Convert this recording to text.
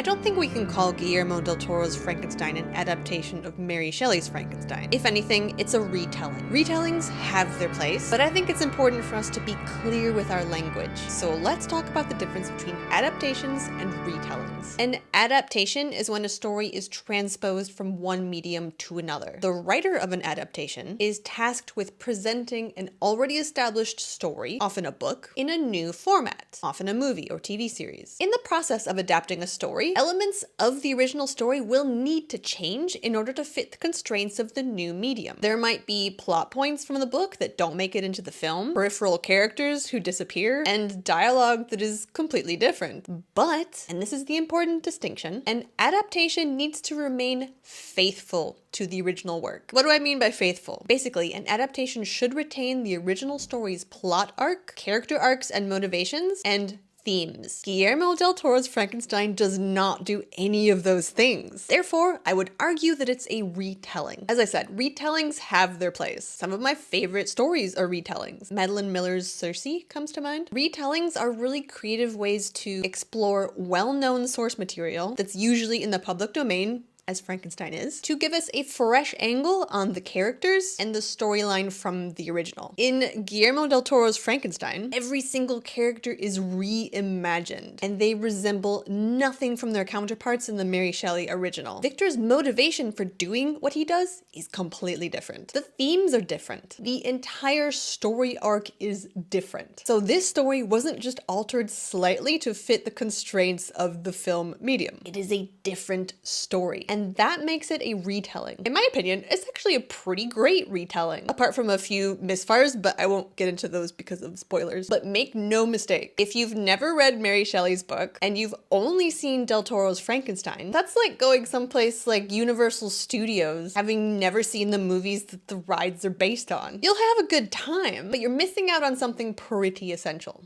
I don't think we can call Guillermo del Toro's Frankenstein an adaptation of Mary Shelley's Frankenstein. If anything, it's a retelling. Retellings have their place, but I think it's important for us to be clear with our language. So let's talk about the difference between adaptations and retellings. An adaptation is when a story is transposed from one medium to another. The writer of an adaptation is tasked with presenting an already established story, often a book, in a new format, often a movie or TV series. In the process of adapting a story, elements of the original story will need to change in order to fit the constraints of the new medium. There might be plot points from the book that don't make it into the film, peripheral characters who disappear, and dialogue that is completely different. But, and this is the important distinction, an adaptation needs to remain faithful to the original work. What do I mean by faithful? Basically, an adaptation should retain the original story's plot arc, character arcs and motivations, and themes. Guillermo del Toro's Frankenstein does not do any of those things. Therefore, I would argue that it's a retelling. As I said, retellings have their place. Some of my favorite stories are retellings. Madeline Miller's Circe comes to mind. Retellings are really creative ways to explore well-known source material that's usually in the public domain, as Frankenstein is, to give us a fresh angle on the characters and the storyline from the original. In Guillermo del Toro's Frankenstein, every single character is reimagined, and they resemble nothing from their counterparts in the Mary Shelley original. Victor's motivation for doing what he does is completely different. The themes are different. The entire story arc is different. So this story wasn't just altered slightly to fit the constraints of the film medium. It is a different story. And that makes it a retelling. In my opinion, it's actually a pretty great retelling, apart from a few misfires, but I won't get into those because of spoilers. But make no mistake, if you've never read Mary Shelley's book and you've only seen Del Toro's Frankenstein, that's like going someplace like Universal Studios, having never seen the movies that the rides are based on. You'll have a good time, but you're missing out on something pretty essential.